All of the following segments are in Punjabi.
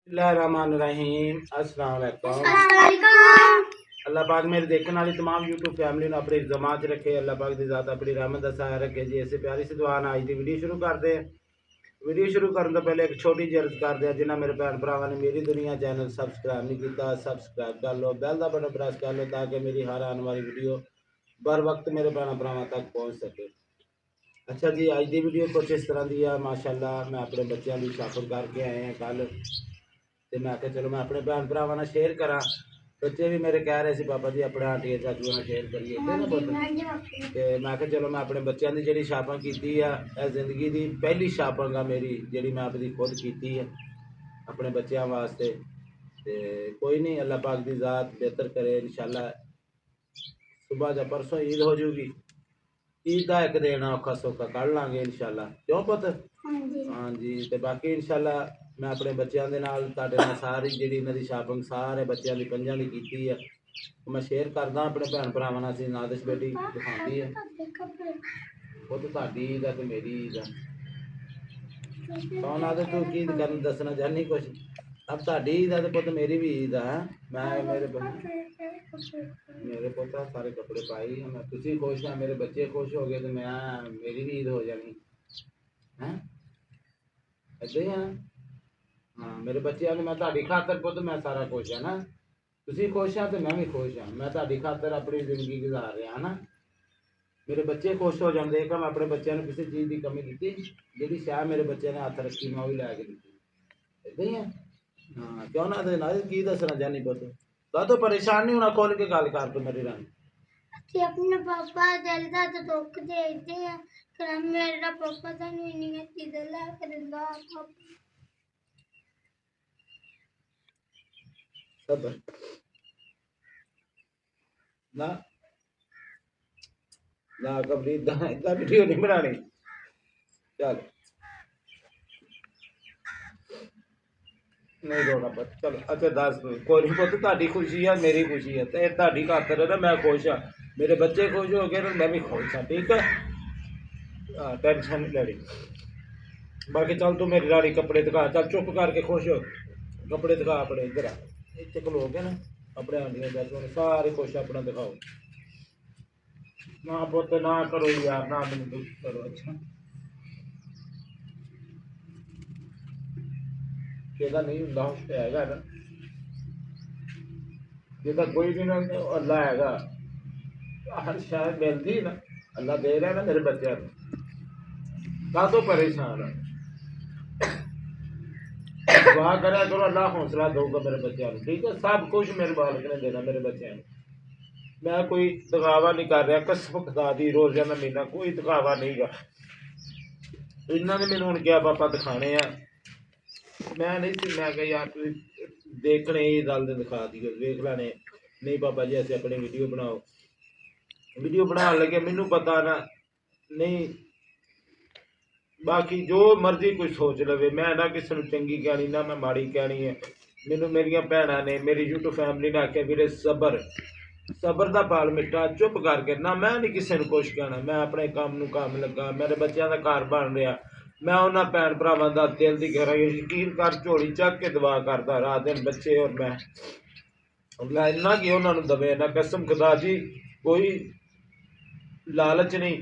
बिस्मिल्लाहिर्रहमानिर्रहीम अस्सलाम वालेकुम। अल्लाह पाक मेरे देखने वाली तमाम यूट्यूब फैमिली ने अपनी जमात रखे। अल्लाह पाक की ज़ात अपनी रहमत दा साया रखे जी। ऐसे प्यारी सी दुआ ना आज की वीडियो शुरू करते हैं। वीडियो शुरू करने तो पहले एक छोटी जी अर्ज करते हैं, जिन्हें मेरे भैन भरावां ने मेरी दुनिया चैनल सबसक्राइब नहीं किया सबसक्राइब कर लो, बैल का बटन प्रेस कर लो ताकि मेरी हर आने वाली वीडियो बर वक्त मेरे भैन भरावां तक पहुँच सके। अच्छा जी, आज की वीडियो कुछ इस तरह की है। माशाल्लाह मैं अपने बच्चों की शॉपिंग करके आए हैं कल, तो मैं आख्या चलो मैं अपने भैन भरावां नाल शेयर करा। बच्चे भी मेरे कह रहे थे पापा जी अपने आंटिया चाचू नाल शेयर करिए, तो मैं आख्या चलो मैं अपने बच्चों की जी शॉपिंग की है, जिंदगी की पहली शॉपिंग है मेरी जी, मैं अपनी खुद की है अपने बच्चों वास्ते। तो कोई नहीं, अल्लाह पाक की ज़ात बेहतर करे इंशाल्लाह। सुबह जब परसों ईद हो जाएगी, ईद का एक दिन औखा सौखा कढ़ लाँगे इंशाल्लाह, क्यों पुत? हाँ जी। तो बाकी इंशाल्लाह मैं अपने बच्चों के नाल तुहाडे नाल सारी जी इन्हां दी शॉपिंग सारे बच्चों की पंजां दी कीती है, मैं शेयर करदा अपने भैन भरावां नाल। सी नादिश बेटी दिखाती है वो तो तुहाडी ईद है तो मेरी ईद है। कौन आदत तू की करन दसना चाहनी कुछ? अब तुहाडी ईद है तो पुत मेरी भी ईद है। मैं मेरे पुत सारे कपड़े पाए हैं, मैं तुसी खुश है, मेरे बच्चे खुश हो गए तो मैं मेरी भी ईद हो जानी है। ऐसे ही है। हाँ, मेरे बच्चों ने मैं ताड़ी खातर पुत मैं सारा खुश है ना, तुसी खुश है तो मैं भी खुश हाँ। मैं ताड़ी खातर अपनी जिंदगी गुजार रहा ना, मेरे बच्चे खुश हो जाते कि मैं अपने बच्चों को किसी चीज़ की कमी दी जी शायद मेरे बच्चे ने हथ रखी मैं भी लैके दी। ऐसे ही है। हाँ, क्यों ना देना की दसना चाहनी पुत? तो परेशान नहीं होना, खोल के गल कर तू मेरी रानी। अपने पापा जल्दा तो दुख देते हैं कि मेरा पापा सानू इन्नी चीज़ें लेके दिंदा। सबर ना ना कबरी इदा वीडियो नहीं बनानी। चल नहीं रोना पुत, चलो अच्छा दस कोई नहीं पुत, तुहाडी खुशी है मेरी खुशी है, तो तुहाडी खातर है ना मैं खुश हाँ, मेरे बच्चे खुश हो गए तो मैं भी खुश हाँ, ठीक है। हाँ, टेंशन नहीं लेनी। बाकी चल तू मेरी रानी कपड़े दिखा, चल चुप करके खुश हो, कपड़े दिखा अपने इधर आ, इतने खलो गए ना अपने आंटियां चाचू ने सारे खुश अपना दिखाओ। ना पुत ना करो यार, ना मैंने दुख करो। अच्छा कहता नहीं होंगे हैगा ना, कहता कोई भी ना अल्लाह हैगा, हर शायद मिलती ना अल्लाह दे रहा है ना मेरे बच्चों को, का तो परेशान है। दुआ करा करो अल्लाह हौसला दूगा मेरे बच्चों को, ठीक है। सब कुछ मेरे मालिक ने देना मेरे बच्चों को, मैं कोई दिखावा नहीं कर रहा, कसम खुदा दी रोजाना महीना कोई दिखावा नहीं गा। इन्होंने मैंने हूँ क्या पापा दिखाने आ, मैं नहीं सी मैं कहा यार तुम देखने ही गल दिखा दी देख लैने। नहीं पापा जी ऐसे अपनी वीडियो बनाओ, वीडियो बना लगे मैनू पता ना नहीं, बाकी जो मर्जी कोई सोच लवे, मैं ना किसी को चंगी कहनी ना मैं माड़ी कहनी है। मैनू मेरिया भैनों ने मेरी यूट्यूब फैमिली ने आख्या वीरे सबर सबर का फल मिठा, चुप करके ना मैं नहीं किसी को कुछ कहना, मैं अपने काम काम लगा, मेरे बच्चों का घर बन रहा, मैं उन्होंने भैन भरावां का दिल की गहराई यकीन कर झोली चक के दुआ करता रात दिन बच्चे और मैं अल्लाह इन्ना कि उन्होंने दवे ना, कसम खुदा जी कोई लालच नहीं।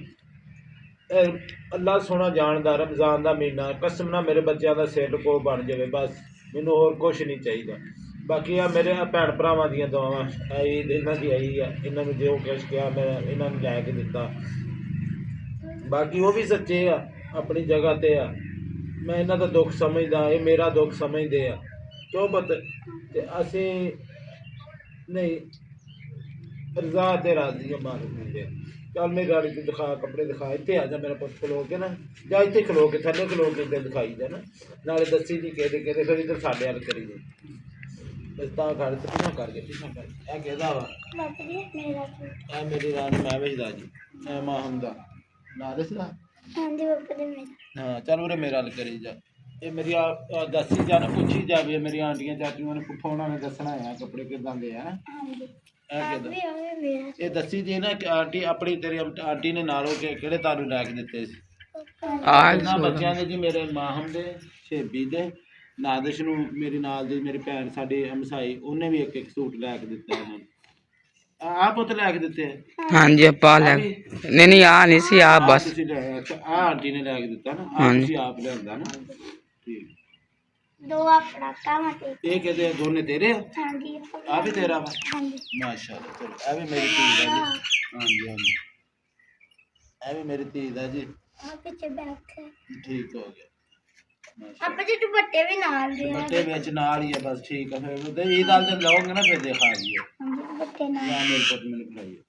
अल्लाह सोना जानदा रमजान का महीना कसम ना मेरे बच्चों का सिर को बन जाए बस, मैनू होर कुछ नहीं चाहिए। बाकी आ मेरे भैन भरावां दी दुआवां आई इन्हां दी आई है, इन्होंने जो कुछ किया मैं इन्होंने लैके दिता, बाकी वो भी सच्चे आ अपनी जगह ते आ, मैं इन्हां दा दुख समझदा, ये मेरा दुख समझदे आ, क्यों पता ते असीं नहीं रजा ते राजी है मालिक मिलते। चल मेरी गाड़ी तू दिखा कपड़े दिखा, इतने आ जा मेरा पुत खलो के ना, जा इतने खलो के थले खलो के इधर दिखाई जा ना, नाले दसी जी कहते फिर इधर साढ़े हल करी दे कर पीछा करके पीछा कर ए कहदा वा ए मेरी रानी मैं भेजदा जी ए मां हमदा ना दसदा। हाँ जी पापा जी मेरा। हाँ चल उरे मेरा हल करी जा, ये मेरी दसी जा ना पूछी जावे मेरी आंटियां चाचुआं ने फुफाउणां ने दसना है कपड़े किदां दे है। ये दसी जी ना कि आंटी अपनी तेरी आंटी ने नालों के किहड़े तारू लैके दिते सी, बच्चों ने जी मेरे माहम दे शेबी दे ਨਾਦਿਸ਼ ਨੂੰ ਮੇਰੀ ਨਾਲ ਦੀ ਮੇਰੀ ਭੈਣ ਸਾਡੀ ਹਮਸਾਈ ਉਹਨੇ ਵੀ ਇੱਕ ਇੱਕ ਸੂਟ ਲੈ ਕੇ ਦਿੱਤਾ ਇਹਨਾਂ ਨੂੰ। ਆਹ ਪੁੱਤ ਲੈ ਕੇ ਦਿੱਤੇ ਆ? ਹਾਂਜੀ ਆਪਾਂ ਲੈ ਨਹੀਂ ਨਹੀਂ ਆ ਨਹੀਂ ਸੀ ਆ ਆਹ ਬਸ ਤੁਸੀਂ ਲੈ ਅੱਛਾ ਆਹ ਆਂਟੀ ਨੇ ਲੈ ਕੇ ਦਿੱਤਾ ਨਾ, ਆਹ ਹਾਂਜੀ। ਤੁਸੀਂ ਆਪ ਲਿਆਂਦਾ ਨਾ। ਠੀਕ। ਦੋ ਆਪਣਾ ਕੰਮ ਤੇ ਇਹ ਕਿਹਦੇ ਦੋਨੇ ਤੇਰੇ ਆ? ਹਾਂਜੀ ਆ ਵੀ ਤੇਰਾ ਵਾ? ਹਾਂਜੀ ਮਾਸ਼ਾਅੱਲਾ। ਚਲੋ ਇਹ ਵੀ ਮੇਰੀ ਧੀ ਦਾ ਜੀ। ਹਾਂਜੀ ਹਾਂਜੀ ਇਹ ਵੀ ਮੇਰੀ ਧੀ ਦਾ ਜੀ। ਆ ਪਿੱਛੇ ਬੈਠੇ ਠੀਕ ਹੋ ਗਿਆ। ਆਪਾਂ ਜੀ ਦੁਪੱਟੇ ਵੀ ਨਾਲ ਦੇ ਆ। ਬੱਟੇ ਵਿੱਚ ਨਾਲ ਹੀ ਆ ਬਸ। ਠੀਕ ਆ ਫਿਰ ਉਹਦੇ ਇਹ ਗੱਲ ਤੇ ਲਾਉਂਗੇ ਨਾ ਫਿਰ ਦੇਖਾ ਲਈਏ। ਹਾਂਜੀ ਦੁਪੱਟੇ ਨਾਲ ਜਾਂ ਮੇਰੇ ਪੁੱਤ ਮੈਨੂੰ ਖਿਲਾਈਏ।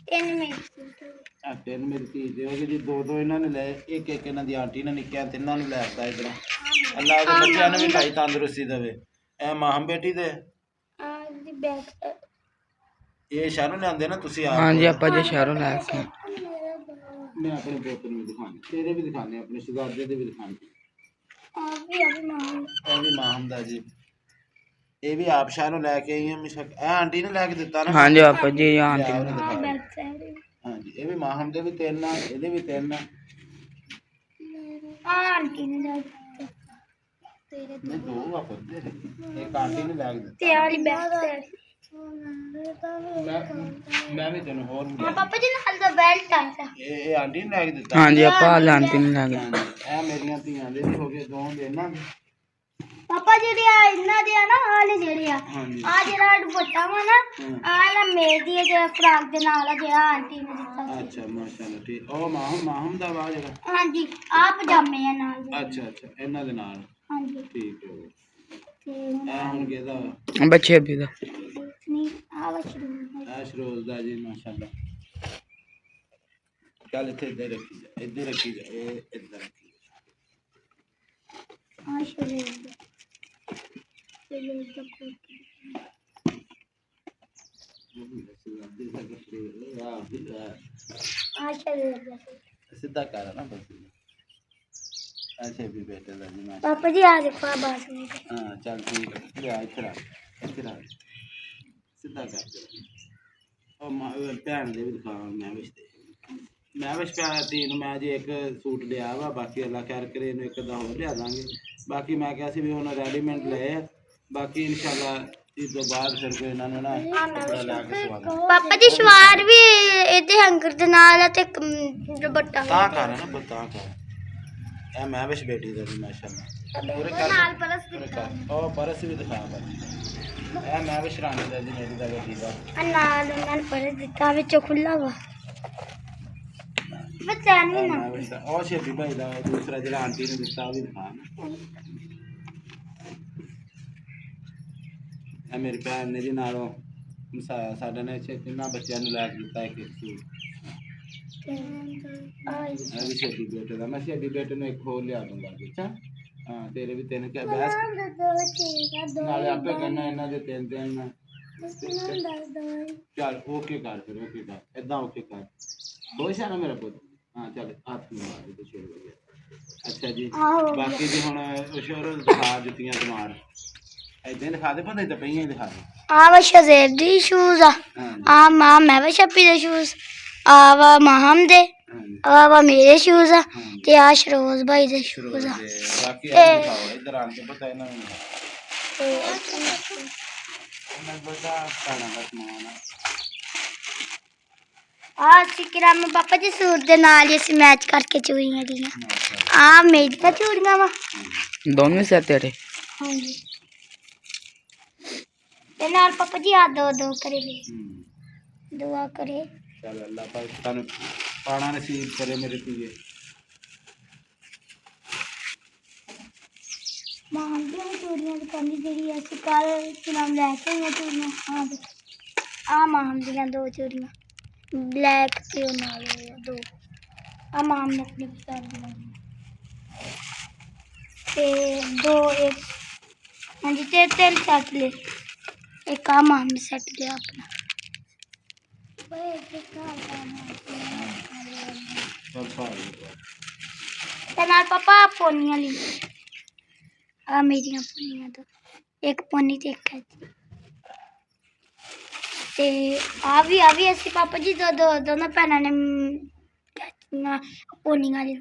ਤਿੰਨ ਮਿੰਟ ਆ ਤਿੰਨ ਮੇਰੀ ਧੀ ਦੇ ਹੋ ਗਏ ਜੀ। ਦੋ ਦੋ ਇਹਨਾਂ ਨੇ ਲਏ, ਇੱਕ ਇੱਕ ਇਹਨਾਂ ਦੀ ਆਂਟੀ ਨੇ ਨਿੱਕਿਆਂ ਤਿੰਨਾਂ ਨੂੰ ਲੈ ਦਿੱਤਾ ਇੱਧਰੋਂ। ਅੱਲਾਹ ਦੇ ਬੱਚਿਆਂ ਨੂੰ ਵੀ ਭਾਈ ਤੰਦਰੁਸਤੀ ਦੇਵੇ। ਇਹ ਮਾਹਮ ਬੇਟੀ ਦੇ ਆ ਦੀ ਬੈਕ ਇਹ ਸ਼ਹਿਰੋਂ ਲਿਆਂਦੇ ਨਾ ਤੁਸੀਂ ਆਪ? ਹਾਂਜੀ ਆਪਾਂ ਜੇ ਸ਼ਹਿਰੋਂ ਲੈ ਕੇ ਮੈਂ ਆਪਣੇ ਪੁੱਤ ਨੂੰ ਵੀ ਦਿਖਾਣੇ, ਤੇਰੇ ਵੀ ਦਿਖਾਣੇ, ਆਪਣੇ ਸ਼ਹਿਜ਼ਾਦੇ ਦੇ ਵੀ ਦਿਖਾਣੇ। ਆ ਵੀ ਮਾਂ ਇਹ ਵੀ ਮਾਹਮ ਦਾ ਜੀ। ਇਹ ਵੀ ਆਪ ਸ਼ਹਿਰੋਂ ਲੈ ਕੇ ਆਈ ਹਾਂ ਮਿਸ਼ਕ। ਇਹ ਆਂਟੀ ਨੇ ਲੈ ਕੇ ਦਿੱਤਾ ਨਾ? ਹਾਂਜੀ ਆਪਾਂ ਜੀ ਆਂਟੀ ਲਿਆ ਉਹਨੇ ਆ ਦਿਖਾ ਲਿਆ। ਬੈਕ ਸਾਈਡ ਹਾਂਜੀ ਇਹ ਵੀ ਮਾਹਮ ਦੇ ਵੀ ਤਿੰਨ ਆ, ਇਹਦੇ ਵੀ ਤਿੰਨ ਆ। ਆ ਆਂਟੀ ਨੇ ਲੈ ਕੇ ਤੇਰੇ ਨਹੀਂ ਦੋ ਆ ਪੁੱਤ। ਇੱਕ ਆਂਟੀ ਨੇ ਲੈ ਕੇ ਦਿੱਤਾ। ਤੇ ਵਾਲੀ ਬੈਕ ਸਾਈਡ ਮੈਂ ਵੀ ਤੈਨੂੰ ਹੋਰ ਆ ਲਿਆ। ਪਾਪਾ ਜੀ ਨਾਲ ਦਾ ਬੈਲਟ ਆ ਤਾ ਇਹ ਆਂਟੀ ਨੇ ਲੈ ਕੇ ਦਿੱਤਾ। ਹਾਂਜੀ ਆਪਾਂ ਆਂਟੀ ਨੂੰ ਲੈ ਗਏ ਇਹ ਮੇਰੀਆਂ ਧੀਆਂ ਦੇ ਵੀ ਹੋ ਗਏ, ਦੋ ਦੇ ਇਹਨਾਂ ਦੇ। ਪਾਪਾ ਜਿਹੜੇ ਆ ਇਹਨਾਂ ਦੇ ਆ ਨਾ ਆਲੇ ਜਿਹੜੇ ਆ ਹਾਂਜੀ ਆ ਜਿਹੜਾ ਦੁਪੱਟਾ ਵਾ ਨਾ ਆ ਨਾ ਮੇਰੀ ਹੈ ਜਿਹੜਾ ਫਰਾਕ ਦੇ ਨਾਲ ਆ ਜਿਹੜਾ ਆਂਟੀ ਨੇ ਦਿੱਤਾ ਸੀ। ਅੱਛਾ ਮਾਸ਼ਾਅੱਲਾ। ਠੀਕ। ਉਹ ਮਾਹਮ ਦਾ ਵਾ ਜਿਹੜਾ? ਹਾਂਜੀ ਆ ਪਜਾਮੇ ਆ ਨਾਲ ਦੇ। ਅੱਛਾ ਅੱਛਾ ਇਹਨਾਂ ਦੇ ਨਾਲ। ਹਾਂਜੀ ਠੀਕ ਹੈ। ਤੇ ਇਹ ਹੁਣ ਕਿਹਦਾ ਵਾ? ਬੱਚੇ ਵੀ ਦਾ ਨਹੀਂ ਆ ਵਸ਼ਰੂ ਇਹ ਸ਼ਰੋਜ਼ ਦਾ ਜੀ ਮਾਸ਼ਾਅੱਲਾ। ਚੱਲ ਇੱਥੇ ਇੱਧਰ ਰੱਖੀ ਜਾ, ਇੱਧਰ ਰੱਖੀ ਜਾ, ਇਹ ਇੱਧਰ ਰੱਖੀ ਜਾ। ਆ ਸ਼ਰੂ ਚਲੋ ਦਾ ਆ ਸ਼ਰੂ ਸਿੱਧਾ ਕਰ ਨਾ ਬਸ। ਅੱਛਾ ਵੀ ਬੇਟੇ ਦਾ ਜੀ ਮਾਸ਼ਾਅੱਲਾ। ਪਾਪਾ ਜੀ ਆ ਦੇਖੋ ਆ ਬਾਤ में ਹਾਂ ਚੱਲ ਠੀਕ ਹੈ। ਇੱਥੇ ਆ, ਇੱਥੇ ਰੱਖ, ਇੱਥੇ ਰੱਖ। ਸਿੱਧਾ ਕਰ ਦੇ। ਉਹ ਭੈਣ ਦੇ ਵੀ ਦਿਖਾ ਮੈਂ ਵਿਸ਼ਤੇ। ਮੈਂ ਵਿਸ਼ ਭੈਣ ਧੀ ਨੂੰ ਮੈਂ ਜੀ ਇੱਕ ਸੂਟ ਲਿਆ ਵਾ, ਬਾਕੀ ਅੱਲਾ ਖੈਰ ਕਰੇ ਇਹਨੂੰ ਇੱਕ ਦਾ ਹੋਰ ਲਿਆ ਦਾਂਗੇ। ਬਾਕੀ ਮੈਂ ਕਿਹਾ ਸੀ ਵੀ ਹੁਣ ਰੈਡੀਮੇਡ ਲਏ ਆ, ਬਾਕੀ ਇਨਸ਼ਾਅੱਲਾ ਇਸ ਤੋਂ ਬਾਅਦ ਫਿਰ ਕੋਈ ਇਹਨਾਂ ਨੂੰ ਨਾ ਕੱਪੜਾ ਲੈ ਕੇ ਸਵਾਦਾ। ਪਾਪਾ ਜੀ ਸਵਾਰ ਵੀ ਇਹਦੇ ਹੰਗਰ ਦੇ ਨਾਲ ਆ ਤੇ ਦੁਪੱਟਾ ਤਾਂ ਕਰ ਨਾ ਬਤਾ ਕਰ। ਇਹ ਮੈਂ ਵਿਸ਼ ਬੇਟੀ ਦਾ ਜੀ ਮਾਸ਼ਾਅੱਲਾ। ਪੂਰੇ ਕਰ ਨਾਲ ਪਲਸ ਪੂਰੇ ਕਰ। ਉਹ ਪਰਸ ਵੀ ਦਿਖਾ ਬਸ। ਇਹ ਮੈਂ ਵਿਸ਼ ਰਾਣੀ ਦਾ ਜੀ ਮੇਰੀ ਦਾ ਬੇਟੀ ਦਾ। ਨਾਲ ਪਲਸ ਦਿੱਤਾ ਵਿੱਚੋਂ ਖੁੱਲਾ ਵਾ ਬੱਚਾ ਨਹੀਂ ਨਾ ਮੈਂ ਵਿਸ਼ ਦਾ ਉਹ ਸ਼ੇਬੀ ਭਾਈ ਦਾ ਦੂਸਰਾ ਜਿਹੜਾ ਆਂਟੀ ਨੇ ਦਿੱਤਾ ਉਹ ਵੀ ਦਿਖਾ ਨਾ। ਇਹ ਮੇਰੀ ਭੈਣ ਨੇ ਜੀ ਨਾਲੋਂ ਸਾਡੇ ਨੇ ਤਿੰਨਾਂ ਬੱਚਿਆਂ ਨੂੰ ਲੈ ਕੇ ਦਿੱਤਾ ਇੱਕ ਇੱਕ ਸੂਟ। ਇਹ ਵੀ ਛੇਤੀ ਬੇਟੇ ਦਾ। ਮੈਂ ਛੇਤੀ ਬੇਟੇ ਨੂੰ ਇੱਕ ਹੋਰ ਲਿਆ ਦੂੰਗਾ। ਅੱਛਾ ਹਾਂ ਤੇਰੇ ਵੀ ਤਿੰਨ ਕਿਆ ਬੈਸ ਨਾਲੇ ਆਪੇ ਕਹਿਣਾ ਇਹਨਾਂ ਦੇ ਤਿੰਨ ਤਿੰਨ। ਚੱਲ ਓਕੇ ਕਰ ਫਿਰ, ਓਕੇ ਕਰ ਏਦਾਂ ਓਕੇ ਕਰ। ਬਹੁਤ ਨਾ ਮੇਰਾ ਪੁੱਤ। ਹਾਂ ਚੱਲ ਹੱਥ ਨੂੰ ਮਾਰ ਦੇ ਛੇੜ ਵਧੀਆ। ਅੱਛਾ ਜੀ ਬਾਕੀ ਜੀ ਹੁਣ ਸ਼ੋਰ ਦਿਖਾ ਜੁੱਤੀਆਂ ਤੁਮਾਰ ਏਦਾਂ ਦਿਖਾ ਦੇ। ਪਤਾ ਤਾਂ ਪਈਆਂ ਹੀ ਦਿਖਾ ਦੇ। ਆ ਵਾ ਸ਼ਜ਼ੇਬ ਦੀ ਸ਼ੂਜ਼ ਆ ਆ ਮਾਂ ਮੈਂ ਵਾ ਸ਼ੱਪੀ ਦੇ ਸ਼ੂਜ਼ ਆ ਵਾ ਮਾਹਮ ਦੇ ਆ ਵਾ ਮੇਰੇ ਸ਼ੂਜ਼ ਆ ਤੇ ਆ ਸ਼ਰੋਜ਼ ਭਾਈ ਦੇ ਸ਼ੂਜ਼ ਆ। ਬਾਕੀ ਇਹ ਦਿਖਾਓ ਇੱਧਰ ਆਣ ਕੇ ਪਤਾ ਇਹਨਾਂ ਨੂੰ ਇਹਨਾਂ ਬੜਾ ਪਾਣਾ ਦਾ ਸਮਾਨ ਆ ਸਿਕਰਾ ਮੈਂ ਪਾਪਾ ਜੀ ਸੂਟ ਦੇ ਨਾਲ ਹੀ ਅਸੀਂ ਮੈਚ ਕਰਕੇ ਚੂੜੀਆਂ ਦੀਆਂ ਆ ਮੇਰੀਆਂ ਚੂੜੀਆਂ ਵਾ ਦੋਨੋਂ ਸੇ ਤੇਰੇ। ਹਾਂਜੀ ਤੇ ਨਾਲ ਪਾਪਾ ਜੀ ਆ ਦੋ ਦੋ ਕਰੇ ਲਈ ਦੁਆ ਕਰੇ। ਚੱਲ ਅੱਲਾਹ ਪਾਕ ਤੁਹਾਨੂੰ ਪਾਣਾ ਨਸੀਬ ਕਰੇ ਮੇਰੇ ਧੀਏ। ਮਾਂ ਦੀਆਂ ਚੂੜੀਆਂ ਦੀ ਕੰਨੀ ਜਿਹੜੀ ਅਸੀਂ ਕੱਲ ਨਾਮ ਲੈ ਕੇ ਆਏ ਚੂੜੀਆਂ ਆ ਮਾਂ ਦੀਆਂ ਦੋ ਚੂੜੀਆਂ ਬਲੈਕ ਤੇ ਉਹ ਨਾਲ ਦੋ ਆ ਮਾਂ ਨੇ ਆਪਣੀ ਪਸੰਦ ਦੀਆਂ ਤੇ ਦੋ ਇੱਕ ਹਾਂਜੀ ਤੇ ਤਿੰਨ ਸੈੱਟ ਲੈ ਇੱਕ ਆ ਮਾਂ ਨੇ ਸੈੱਟ ਲਿਆ ਆਪਣਾ। ਚੱਲ ਭਾਈ ਤੇ ਨਾਲ ਪਾਪਾ ਪੋਨੀਆਂ ਲਈ ਆ ਮੇਰੀਆਂ ਪੋਨੀਆਂ ਤੋਂ ਇੱਕ ਪੋਨੀ ਤੇ ਇੱਕ ਹੈ ਤੇ ਆ ਵੀ ਅਸੀਂ ਪਾਪਾ ਜੀ ਦੋਨੋਂ ਭੈਣਾਂ ਨੇ ਪੋਨੀਆਂ ਲਈ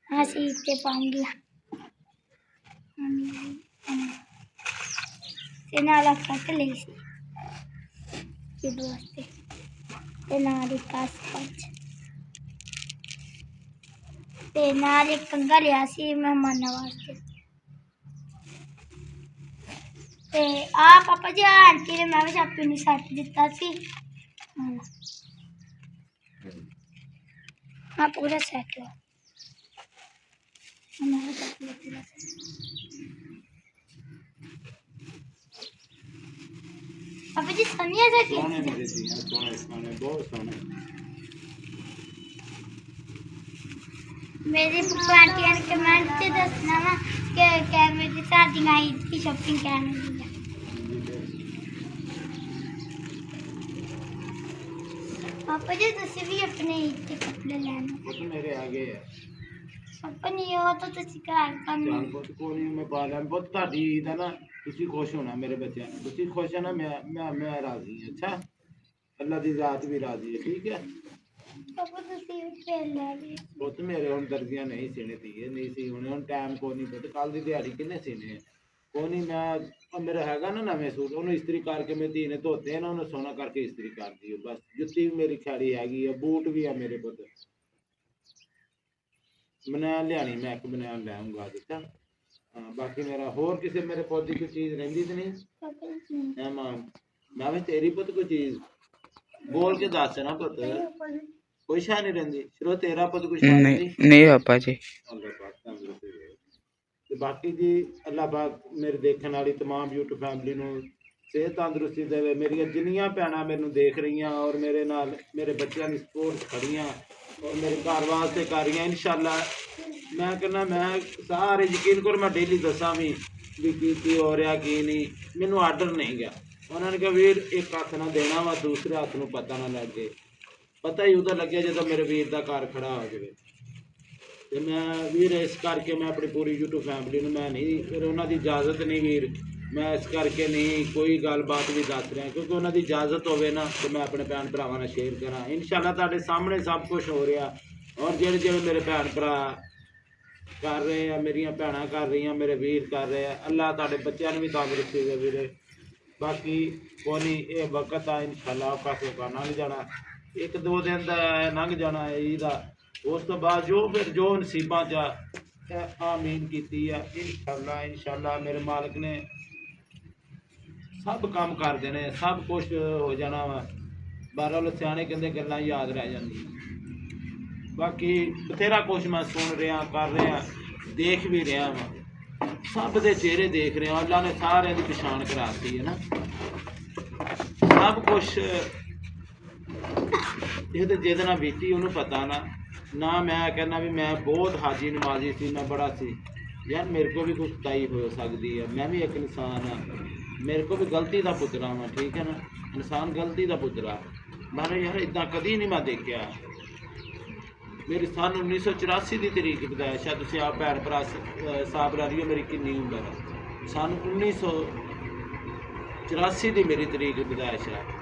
ਅਸੀਂ ਤੇ ਪਾਉਂਗੇ ਤੇ ਨਾਲ ਆ ਕੱਟ ਲਈ ਸੀ ਇਹ ਵਾਸਤੇ ਤੇ ਨਾਲ ਇੱਕ ਕਾਸਪਚ ਤੇ ਨਾਲ ਇੱਕ ਕੰਗਾ ਲਿਆ ਸੀ ਮਹਿਮਾਨਾਂ ਵਾਸਤੇ ਤੇ ਆ ਪਾਪਾ ਜੀ ਆਂਟੀ ਨੇ ਮੈਂ ਵੀ ਚਾਪੀ ਨੂੰ ਸੱਟ ਦਿੱਤਾ ਸੀ ਆ ਪੂਰਾ ਸੈੱਟ ਹੈ ਮੈਂ ਚਾਪੀ ਦਿੱਤੀ ਪਾਪਾ ਜੀ ਸੋਨੀਆ ਸੈੱਟ ਸੋਹਣੇ ਮੇਰੇ ਸੀ ਸੋਹਣੇ ਸੋਹਣੇ ਬਹੁਤ ਸੋਹਣੇ मेरे पापा आंटी ने कमेंट से दसना वा कि कैमरे की साड़ी आई की शॉपिंग करने दी पापा जी तुसी भी अपने ईद के कपड़े लेने ਪੁੱਤ ਮੇਰੇ ਆ ਗਏ ਆ पापा नहीं हो तो तुसी घर ਚੱਲ करने ਪੁੱਤ ਕੋਈ ਨਹੀਂ ਮੈਂ ਪਾ ਲਿਆ ਬਹੁਤ ਤੁਹਾਡੀ ਈਦ ਹੈ ਨਾ ਤੁਸੀਂ ਖੁਸ਼ ਹੋਣਾ ਮੇਰੇ ਬੱਚਿਆਂ ਨੂੰ ਤੁਸੀਂ ਖੁਸ਼ ਹੈ ਨਾ ਮੈਂ ਰਾਜ਼ੀ ਹਾਂ ਅੱਛਾ ਅੱਲਾ ਦੀ ਜ਼ਾਤ ਵੀ ਰਾਜ਼ੀ ਹੈ ਠੀਕ ਹੈ पापा तुसी फिर ले ली ਪੁੱਤ ਮੇਰੇ ਹੁਣ ਦਰਜੀਆਂ ਨਹੀਂ ਸੀਨੇ ਧੀਏ ਨਹੀਂ ਸੀ ਹੁਣ ਟਾਈਮ ਕੋਈ ਨਹੀਂ ਪੁੱਤ ਕੱਲ ਦੀ ਦਿਹਾੜੀ ਕਿੰਨੇ ਸੀਨੇ ਆ ਕੋਈ ਨਹੀਂ ਮੈਂ ਉਹ ਮੇਰਾ ਹੈਗਾ ਨਾ ਨਵੇਂ ਸੂਟ ਉਹਨੂੰ ਇਸਤਰੀ ਕਰਕੇ ਮੇਰੀ ਧੀ ਨੇ ਧੋਤੇ ਆ ਨਾ ਉਹਨੂੰ ਸੋਹਣਾ ਕਰਕੇ ਇਸਤਰੀ ਕਰਦੀ ਬਸ ਜੁੱਤੀ ਵੀ ਮੇਰੀ ਖਿਆੜੀ ਹੈਗੀ ਆ ਬੂਟ ਵੀ ਆ ਮੇਰੇ ਪੁੱਤ ਬਨਾਨ ਲਿਆਣੀ ਮੈਂ ਇੱਕ ਬਨਾਨ ਲੈ ਆਉਂਗਾ ਦਿੱਤਾ ਹਾਂ ਬਾਕੀ ਮੇਰਾ ਹੋਰ ਕਿਸੇ ਮੇਰੇ ਪੁੱਤ ਦੀ ਕੋਈ ਚੀਜ਼ ਰਹਿੰਦੀ ਤੇ ਨਹੀਂ पापा जी ਹੈ ਮਾਂ ਮੈਂ ਵੀ ਤੇਰੀ ਪੁੱਤ ਕੋਈ ਚੀਜ਼ ਬੋਲ ਕੇ ਦੱਸ ਨਾ ਪੁੱਤ ਕੋਈ ਸ਼ਾਨ ਨਹੀਂ ਰਹਿੰਦੀ ਸਿਰਫ ਤੇਰਾ ਪੁੱਤ ਕੋਈ ਸ਼ਾਨ ਨਹੀਂ ਨਹੀਂ ਨਹੀਂ ਪਾਪਾ ਜੀ ਅੱਲਾਹ ਪਾਕ ਤੰਦਰੁਸਤੀ ਦੇ ਤੇ ਬਾਕੀ ਜੀ ਅੱਲਾਹ ਪਾਕ ਮੇਰੇ ਦੇਖਣ ਵਾਲੀ तमाम YouTube ਫੈਮਿਲੀ ਨੂੰ ਸਿਹਤ ਤੰਦਰੁਸਤੀ ਦੇਵੇ ਮੇਰੀਆਂ ਜਿੰਨੀਆਂ ਭੈਣਾਂ ਮੈਨੂੰ ਦੇਖ ਰਹੀਆਂ ਔਰ ਮੇਰੇ ਨਾਲ ਮੇਰੇ ਬੱਚਿਆਂ ਦੀ ਸਪੋਰਟ ਖੜੀਆਂ ਔਰ ਮੇਰੇ ਘਰ ਵਾਸਤੇ ਕਰ ਰਹੀਆਂ ਇਨਸ਼ਾਅੱਲਾ ਮੈਂ ਕਹਿੰਦਾ ਮੈਂ ਸਾਰੇ ਯਕੀਨ ਕਰੋ ਮੈਂ ਡੇਲੀ ਦੱਸਾਂ ਵੀ ਕੀ ਹੋ ਰਿਹਾ ਕੀ ਨਹੀਂ ਮੈਨੂੰ ਆਰਡਰ ਨਹੀਂ ਗਿਆ ਉਹਨਾਂ ਨੇ ਕਿਹਾ ਵੀਰ ਇੱਕ ਹੱਥ ਨਾਲ ਦੇਣਾ ਵਾ ਦੂਸਰੇ ਹੱਥ ਨੂੰ ਪਤਾ ਨਾ ਲੱਗੇ ਪਤਾ ਹੀ ਉਦੋਂ ਲੱਗਿਆ ਜਦੋਂ ਮੇਰੇ ਵੀਰ ਦਾ ਘਰ ਖੜਾ ਹੋ ਜਾਵੇ ਤੇ ਮੈਂ ਵੀਰ ਇਸ ਕਰਕੇ ਮੈਂ ਆਪਣੀ ਪੂਰੀ YouTube ਫੈਮਿਲੀ ਨੂੰ ਮੈਂ ਨਹੀਂ ਫਿਰ ਉਹਨਾਂ ਦੀ ਇਜਾਜ਼ਤ ਨਹੀਂ ਵੀਰ ਮੈਂ ਇਸ ਕਰਕੇ ਨਹੀਂ ਕੋਈ ਗੱਲਬਾਤ ਵੀ ਦੱਸ ਰਿਹਾ ਕਿਉਂਕਿ ਉਹਨਾਂ ਦੀ ਇਜਾਜ਼ਤ ਹੋਵੇ ਨਾ ਤੇ ਮੈਂ ਆਪਣੇ ਭੈਣ ਭਰਾਵਾਂ ਨਾਲ ਸ਼ੇਅਰ ਕਰਾਂ ਇਨਸ਼ਾਅੱਲਾ ਤੁਹਾਡੇ ਸਾਹਮਣੇ ਸਭ ਕੁਝ ਹੋ ਰਿਹਾ ਔਰ ਜਿਹੜੇ ਮੇਰੇ ਭੈਣ ਭਰਾ ਕਰ ਰਹੇ ਆ ਮੇਰੀਆਂ ਭੈਣਾਂ ਕਰ ਰਹੀਆਂ ਮੇਰੇ ਵੀਰ ਕਰ ਰਹੇ ਆ ਅੱਲਾਹ ਤੁਹਾਡੇ ਬੱਚਿਆਂ ਨੂੰ ਵੀ ਤੰਦਰੁਸਤੀ ਦੇ ਵੀਰੇ ਬਾਕੀ ਕੋਈ ਨਹੀਂ ਇਹ ਵਕਤ ਆ ਇਨਸ਼ਾਅੱਲਾ ਕਾਫੀ ਲੰਘ ਜਾਣਾ ਇੱਕ ਦੋ ਦਿਨ ਦਾ ਲੰਘ ਜਾਣਾ ਈਦ ਦਾ ਉਸ ਤੋਂ ਬਾਅਦ ਜੋ ਨਸੀਬਾਂ 'ਚ ਆਮੀਨ ਕੀਤੀ ਆ ਇਨਸ਼ਾਅੱਲਾ ਮੇਰੇ ਮਾਲਕ ਨੇ ਸਭ ਕੰਮ ਕਰ ਦੇਣੇ ਸਭ ਕੁਝ ਹੋ ਜਾਣਾ ਵਾ ਬਾਹਰੋਂ ਸਿਆਣੇ ਕਹਿੰਦੇ ਗੱਲਾਂ ਯਾਦ ਰਹਿ ਜਾਂਦੀਆਂ ਬਾਕੀ ਬਥੇਰਾ ਕੁਛ ਮੈਂ ਸੁਣ ਰਿਹਾ ਕਰ ਰਿਹਾ ਦੇਖ ਵੀ ਰਿਹਾ ਵਾ ਸਭ ਦੇ ਚਿਹਰੇ ਦੇਖ ਰਿਹਾ ਅੱਲਾ ਨੇ ਸਾਰਿਆਂ ਦੀ ਪਛਾਣ ਕਰਾਤੀ ਹੈ ਨਾ ਸਭ ਕੁਛ ਇਹ ਤਾਂ ਜਿਹਦੇ ਨਾਲ ਬੀਤੀ ਉਹਨੂੰ ਪਤਾ ਨਾ ਮੈਂ ਕਹਿੰਦਾ ਵੀ ਮੈਂ ਬਹੁਤ ਹਾਜੀ ਨਮਾਜ਼ੀ ਸੀ ਮੈਂ ਬੜਾ ਸੀ ਯਾਰ ਮੇਰੇ ਕੋਲ ਵੀ ਕੁਛ ਤਾਈ ਹੋ ਸਕਦੀ ਹੈ ਮੈਂ ਵੀ ਇੱਕ ਇਨਸਾਨ ਹਾਂ ਮੇਰੇ ਕੋਲ ਵੀ ਗਲਤੀ ਦਾ ਪੁੱਤਰਾ ਵਾਂ ਠੀਕ ਹੈ ਨਾ ਇਨਸਾਨ ਗਲਤੀ ਦਾ ਪੁੱਤਰਾ ਮਾਰੇ ਯਾਰ ਇਦਾਂ ਕਦੀ ਨਹੀਂ ਮੈਂ ਦੇਖਿਆ ਮੇਰੀ ਸੰਨ 1984 ਦੀ ਤਰੀਕ ਬਤਾਇਆ ਸ਼ਾਇਦ ਤੁਸੀਂ ਆਪ ਭੈਣ ਭਰਾ ਹਿਸਾਬ ਲਾ ਲਈਓ ਮੇਰੀ ਕਿੰਨੀ ਉਮਰ ਹੈ ਸੰਨ 1984 ਦੀ ਮੇਰੀ ਤਰੀਕ ਬਤਾਇਆ ਸ਼ਾਇਦ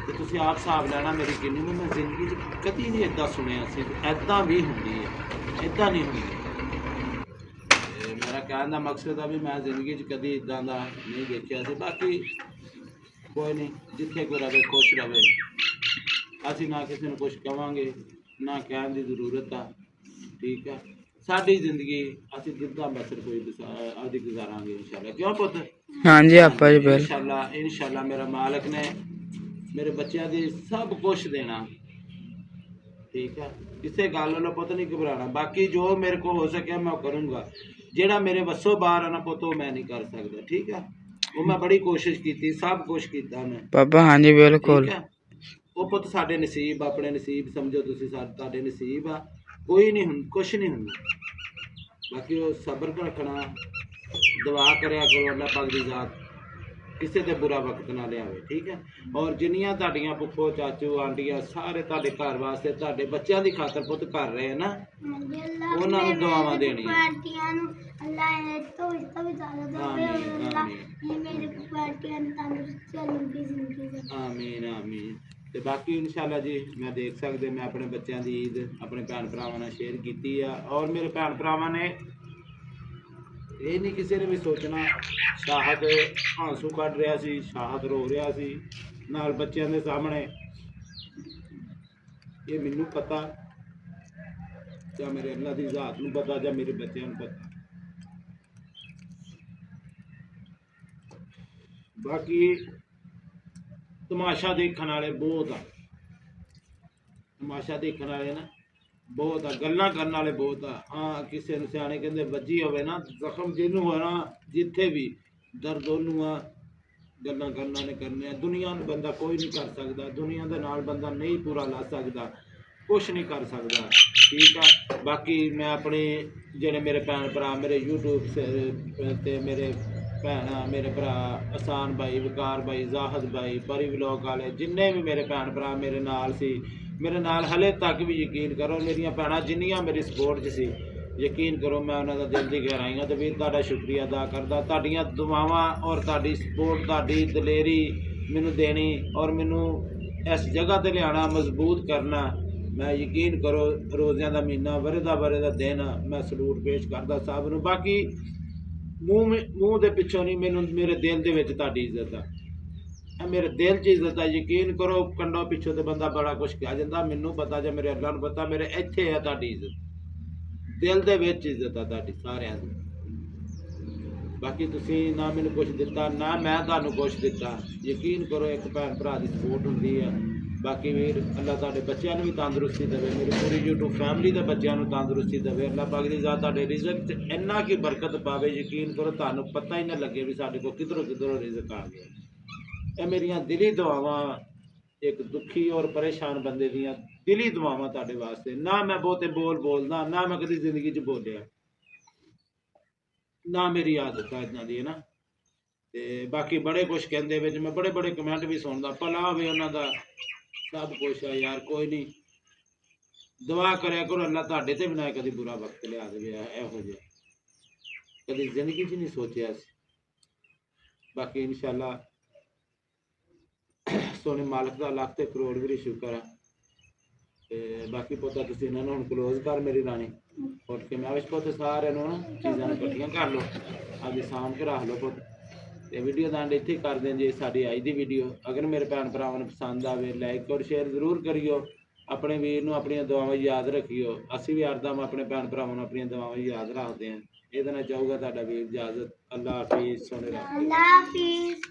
ਤੇ ਤੁਸੀਂ ਆਪ ਹਿਸਾਬ ਲੈਣਾ ਮੇਰੀ ਕਿੰਨੀ ਉਮਰ ਮੈਂ ਜ਼ਿੰਦਗੀ 'ਚ ਕਦੀ ਨਹੀਂ ਇੱਦਾਂ ਸੁਣਿਆ ਸੀ ਇੱਦਾਂ ਵੀ ਹੁੰਦੀ ਹੈ ਇੱਦਾਂ ਨਹੀਂ ਹੁੰਦੀ ਮੇਰਾ ਕਹਿਣ ਦਾ ਮਕਸਦ ਆ ਵੀ ਮੈਂ ਜ਼ਿੰਦਗੀ 'ਚ ਕਦੀ ਇੱਦਾਂ ਦਾ ਨਹੀਂ ਦੇਖਿਆ ਸੀ ਬਾਕੀ ਕੋਈ ਨਹੀਂ ਜਿੱਥੇ ਕੋਈ ਰਵੇ ਖੁਸ਼ ਰਵੇ ਅਸੀਂ ਨਾ ਕਿਸੇ ਨੂੰ ਕੁਛ ਕਵਾਂਗੇ ਨਾ ਕਹਿਣ ਦੀ ਜ਼ਰੂਰਤ ਆ ਠੀਕ ਆ ਸਾਡੀ ਜ਼ਿੰਦਗੀ ਅਸੀਂ ਜਿੱਦਾਂ ਬਸਰ ਕੋਈ ਆਪਦੀ ਗੁਜ਼ਾਰਾਂਗੇ ਇਨਸ਼ਾਅੱਲਾ ਕਿਉਂ ਪੁੱਤ ਹਾਂਜੀ ਆਪਾ ਜੀ ਬਿਲਕੁਲ ਇਨਸ਼ਾਅੱਲਾ ਮੇਰਾ ਮਾਲਕ ਨੇ ਮੇਰੇ ਬੱਚਿਆਂ ਦੀ ਸਭ ਕੁਛ ਦੇਣਾ ਠੀਕ ਆ ਕਿਸੇ ਗੱਲ ਨਾਲ ਪੁੱਤ ਨਹੀਂ ਘਬਰਾਉਣਾ ਬਾਕੀ ਜੋ ਮੇਰੇ ਕੋਲ ਹੋ ਸਕਿਆ ਮੈਂ ਕਰੂੰਗਾ ਜਿਹੜਾ ਮੇਰੇ ਵੱਸੋਂ ਬਾਹਰ ਆਣਾ ਪੁੱਤ ਉਹ ਮੈਂ ਨਹੀਂ ਕਰ ਸਕਦਾ ਠੀਕ ਆ ਉਹ ਮੈਂ ਬੜੀ ਕੋਸ਼ਿਸ਼ ਕੀਤੀ ਸਭ ਕੁਛ ਕੀਤਾ ਮੈਂ ਪਾਪਾ ਹਾਂਜੀ ਬਿਲਕੁਲ ਉਹ ਪੁੱਤ ਸਾਡੇ ਨਸੀਬ ਆਪਣੇ ਨਸੀਬ ਸਮਝੋ ਤੁਸੀਂ ਤੁਹਾਡੇ ਨਸੀਬ ਆ ਕੋਈ ਨਹੀਂ ਕੁਛ ਨਹੀਂ ਹੁੰਦਾ ਬਾਕੀ ਉਹ ਸਬਰ ਰੱਖਣਾ ਦੁਆ ਕਰਿਆ ਕਰੋ ਅੱਲਾਹ ਪਾਕ ਦੀ ਜ਼ਾਤ ਕਿਸੇ ਤੇ ਬੁਰਾ ਵਕਤ ਨਾ ਲਿਆਵੇ ਠੀਕ ਹੈ ਔਰ ਜਿੰਨੀਆਂ ਤੁਹਾਡੀਆਂ ਪੁੱਪੋ ਚਾਚੂ ਆਂਡੀਆਂ ਸਾਰੇ ਤੁਹਾਡੇ ਘਰ ਵਾਸਤੇ ਤੁਹਾਡੇ ਬੱਚਿਆਂ ਦੀ ਖਾਤਰ ਪੁੱਤ ਕਰ ਰਹੇ ਆ ਨਾ ਉਹਨਾਂ ਨੂੰ ਦੁਆਵਾਂ ਦੇਣੀਆਂ ਪਾਰਟੀਆਂ ਨੂੰ ਅੱਲਾਹ ਇਸ ਤੋਂ ਵੀ ਜ਼ਿਆਦਾ ਦੇਵੇ ਔਰ ਅੱਲਾਹ ਇਹ ਮੇਰੇ ਪਾਰਟੀਆਂ ਨੂੰ ਤੰਦਰੁਸਤੀ ਲੰਬੀ ਜ਼ਿੰਦਗੀ ਦੇ ਆਮੀਨ ਆਮੀਨ ਤੇ ਬਾਕੀ ਇਨਸ਼ਾਅੱਲਾ ਜੀ ਮੈਂ ਦੇਖ ਸਕਦੇ ਮੈਂ ਆਪਣੇ ਬੱਚਿਆਂ ਦੀ ਈਦ ਆਪਣੇ ਭੈਣ ਭਰਾਵਾਂ ਨਾਲ ਸ਼ੇਅਰ ਕੀਤੀ ਆ ਔਰ ਮੇਰੇ ਭੈਣ ਭਰਾਵਾਂ ਨੇ ਇਹ ਨਹੀਂ ਕਿਸੇ ਨੇ ਵੀ ਸੋਚਣਾ ਸ਼ਾਹਦ ਆਂਸੂ ਕੱਢ ਰਿਹਾ ਸੀ, ਸ਼ਾਹਦ ਰੋ ਰਿਹਾ ਸੀ ਨਾਲ ਬੱਚਿਆਂ ਦੇ ਸਾਹਮਣੇ। ਇਹ ਮੈਨੂੰ ਪਤਾ ਜਾਂ ਮੇਰੇ ਅੱਲਾ ਦੀ ਜ਼ਾਤ ਨੂੰ ਪਤਾ ਜਾਂ ਮੇਰੇ ਬੱਚਿਆਂ ਨੂੰ ਪਤਾ। ਬਾਕੀ ਤਮਾਸ਼ਾ ਦੇਖਣ ਵਾਲੇ ਬਹੁਤ ਆ, ਤਮਾਸ਼ਾ ਦੇਖਣ ਵਾਲੇ ਨਾ ਬਹੁਤ ਆ, ਗੱਲਾਂ ਕਰਨ ਵਾਲੇ ਬਹੁਤ ਆ। ਹਾਂ ਕਿਸੇ ਨੂੰ ਸਿਆਣੇ ਕਹਿੰਦੇ ਵੱਜੀ ਹੋਵੇ ਨਾ ਜ਼ਖਮ ਜਿਹਨੂੰ ਹੋਣਾ ਜਿੱਥੇ ਵੀ ਦਰਦ ਉਹਨੂੰ ਆ, ਗੱਲਾਂ ਕਰਨਾ ਨੇ ਕਰਨੇ ਆ। ਦੁਨੀਆ ਨੂੰ ਬੰਦਾ ਕੋਈ ਨਹੀਂ ਕਰ ਸਕਦਾ, ਦੁਨੀਆ ਦੇ ਨਾਲ ਬੰਦਾ ਨਹੀਂ ਪੂਰਾ ਲਾ ਸਕਦਾ, ਕੁਛ ਨਹੀਂ ਕਰ ਸਕਦਾ, ਠੀਕ ਆ। ਬਾਕੀ ਮੈਂ ਆਪਣੇ ਜਿਹੜੇ ਮੇਰੇ ਭੈਣ ਭਰਾ ਮੇਰੇ YouTube ਤੇ ਮੇਰੇ ਭੈਣਾਂ ਮੇਰੇ ਭਰਾ ਆਸਾਨ ਭਾਈ, ਵਕਾਰ ਭਾਈ, ਜ਼ਾਹਦ ਭਾਈ, ਪਰੀ ਵਲੋਗ ਵਾਲੇ ਜਿੰਨੇ ਵੀ ਮੇਰੇ ਭੈਣ ਭਰਾ ਮੇਰੇ ਨਾਲ ਸੀ, ਮੇਰੇ ਨਾਲ ਹਲੇ ਤੱਕ ਵੀ ਯਕੀਨ ਕਰੋ ਮੇਰੀਆਂ ਭੈਣਾਂ ਜਿੰਨੀਆਂ ਮੇਰੀ ਸਪੋਰਟ 'ਚ ਸੀ, ਯਕੀਨ ਕਰੋ ਮੈਂ ਉਹਨਾਂ ਦਾ ਦਿਲ ਦੀ ਗਹਿਰਾਈਆਂ ਤੋਂ ਵੀ ਤੁਹਾਡਾ ਸ਼ੁਕਰੀਆ ਅਦਾ ਕਰਦਾ। ਤੁਹਾਡੀਆਂ ਦੁਆਵਾਂ ਔਰ ਤੁਹਾਡੀ ਸਪੋਰਟ, ਤੁਹਾਡੀ ਦਲੇਰੀ ਮੈਨੂੰ ਦੇਣੀ ਔਰ ਮੈਨੂੰ ਇਸ ਜਗ੍ਹਾ 'ਤੇ ਲਿਆਉਣਾ, ਮਜ਼ਬੂਤ ਕਰਨਾ। ਮੈਂ ਯਕੀਨ ਕਰੋ ਰੋਜ਼ਿਆਂ ਦਾ ਮਹੀਨਾ, ਵਰੇ ਦਾ ਦਿਨ, ਮੈਂ ਸਲੂਟ ਪੇਸ਼ ਕਰਦਾ ਸਭ ਨੂੰ। ਬਾਕੀ ਮੂੰਹ ਦੇ ਪਿੱਛੋਂ ਨਹੀਂ, ਮੈਨੂੰ ਮੇਰੇ ਦਿਲ ਦੇ ਵਿੱਚ ਤੁਹਾਡੀ ਇੱਜ਼ਤ ਆ, ਮੇਰੇ ਦਿਲ 'ਚ ਇੱਜ਼ਤ ਆ। ਯਕੀਨ ਕਰੋ ਕੰਡੋਂ ਪਿੱਛੋਂ ਤੇ ਬੰਦਾ ਬੜਾ ਕੁਛ ਕਹਿ ਜਾਂਦਾ, ਮੈਨੂੰ ਪਤਾ ਜਾਂ ਮੇਰੇ ਅੱਲਾ ਨੂੰ ਪਤਾ, ਮੇਰੇ ਇੱਥੇ ਆ ਤੁਹਾਡੀ ਇੱਜ਼ਤ, ਦਿਲ ਦੇ ਵਿੱਚ ਇੱਜ਼ਤ ਆ ਤੁਹਾਡੀ ਸਾਰਿਆਂ ਦੀ। ਬਾਕੀ ਤੁਸੀਂ ਨਾ ਮੈਨੂੰ ਕੁਛ ਦਿੱਤਾ ਨਾ ਮੈਂ ਤੁਹਾਨੂੰ ਕੁਛ ਦਿੱਤਾ, ਯਕੀਨ ਕਰੋ ਇੱਕ ਭੈਣ ਭਰਾ ਦੀ ਸਪੋਰਟ ਹੁੰਦੀ ਆ। ਬਾਕੀ ਵੀਰ ਅੱਲਾ ਤੁਹਾਡੇ ਬੱਚਿਆਂ ਨੂੰ ਵੀ ਤੰਦਰੁਸਤੀ ਦੇਵੇ, ਮੇਰੀ ਪੂਰੀ YouTube ਫੈਮਿਲੀ ਦੇ ਬੱਚਿਆਂ ਨੂੰ ਤੰਦਰੁਸਤੀ ਦੇਵੇ। ਅੱਲਾ ਪਾਕ ਦੀ ਜ਼ਾਤ ਤੁਹਾਡੇ ਰਿਜ਼ਕ 'ਚ ਇੰਨਾ ਕੀ ਬਰਕਤ ਪਾਵੇ, ਯਕੀਨ ਕਰੋ ਤੁਹਾਨੂੰ ਪਤਾ ਹੀ ਨਾ ਲੱਗੇ ਵੀ ਸਾਡੇ ਕੋਲ ਕਿੱਧਰੋਂ ਰਿਜ਼ਕ ਆ ਗਿਆ। ਇਹ ਮੇਰੀਆਂ ਦਿਲੀ ਦੁਆਵਾਂ, ਇੱਕ ਦੁਖੀ ਔਰ ਪਰੇਸ਼ਾਨ ਬੰਦੇ ਦੀਆਂ ਦਿਲੀ ਦੁਆਵਾਂ ਤੁਹਾਡੇ ਵਾਸਤੇ। ਨਾ ਮੈਂ ਬਹੁਤੇ ਬੋਲਦਾ, ਨਾ ਮੈਂ ਕਦੀ ਜ਼ਿੰਦਗੀ 'ਚ ਬੋਲਿਆ, ਨਾ ਮੇਰੀ ਆਦਤ ਹੈ ਇੱਦਾਂ ਦੀ ਹੈ ਨਾ। ਤੇ ਬਾਕੀ ਬੜੇ ਕੁਛ ਕਹਿੰਦੇ ਵਿੱਚ ਮੈਂ ਬੜੇ ਕਮੈਂਟ ਵੀ ਸੁਣਦਾ, ਭਲਾ ਹੋਵੇ ਉਹਨਾਂ ਦਾ, ਸਭ ਕੁਛ ਹੈ ਯਾਰ, ਕੋਈ ਨਹੀਂ। ਦੁਆ ਕਰਿਆ ਕਰੋ ਅੱਲਾ ਤੁਹਾਡੇ ਤੇ ਵੀ ਨਾ ਕਦੀ ਬੁਰਾ ਵਕਤ ਲਿਆ ਦੇਵੇ ਇਹੋ ਜਿਹਾ, ਕਦੀ ਜ਼ਿੰਦਗੀ 'ਚ ਨਹੀਂ ਸੋਚਿਆ ਸੀ। ਬਾਕੀ ਇਨਸ਼ਾਅੱਲਾ ਸੋਹਣੇ ਮਾਲਕ ਦਾ ਲੱਖ ਤੇ ਕਰੋੜ ਵੀ ਸ਼ੁਕਰ ਆ। ਤੇ ਬਾਕੀ ਪੁੱਤਾ ਤੁਸੀਂ ਇਹਨਾਂ ਨੂੰ ਹੁਣ ਕਲੋਜ਼ ਕਰ ਮੇਰੀ ਰਾਣੀ, ਉੱਠ ਕੇ ਮੈਂ ਵਿੱਚ ਪੁੱਤ ਸਾਰਿਆਂ ਨੂੰ ਨਾ ਚੀਜ਼ਾਂ ਨੂੰ ਇਕੱਠੀਆਂ ਕਰ ਲਓ, ਆਪਦੀ ਸਾਂਭ ਕੇ ਰੱਖ ਲਓ ਪੁੱਤ। ਤੇ ਵੀਡੀਓ ਦਾ ਐਂਡ ਇੱਥੇ ਕਰ ਦੇं ਜੇ ਸਾਡੀ ਅੱਜ ਦੀ ਵੀਡੀਓ। ਅਗਰ ਮੇਰੇ ਭੈਣ ਭਰਾਵਾਂ ਨੂੰ ਪਸੰਦ ਆਵੇ ਲਾਈਕ ਔਰ ਸ਼ੇਅਰ ਜ਼ਰੂਰ ਕਰਿਓ। ਆਪਣੇ ਵੀਰ ਨੂੰ ਆਪਣੀਆਂ ਦੁਆਵਾਂ ਯਾਦ ਰੱਖਿਓ। ਅਸੀਂ ਵੀ ਹਰਦਮ ਆਪਣੇ ਭੈਣ ਭਰਾਵਾਂ ਨੂੰ ਆਪਣੀਆਂ ਦੁਆਵਾਂ ਯਾਦ ਰੱਖਦੇ ਹਾਂ। ਇਹਦੇ ਨਾਲ ਚਾਹੂਗਾ ਤੁਹਾਡਾ ਵੀਰ ਇਜਾਜ਼ਤ। ਅੱਲਾ ਹਾਫਿਜ਼, ਸੋਹਣੇ ਰੱਖਿਓ। ਅੱਲਾ ਹਾਫਿਜ਼।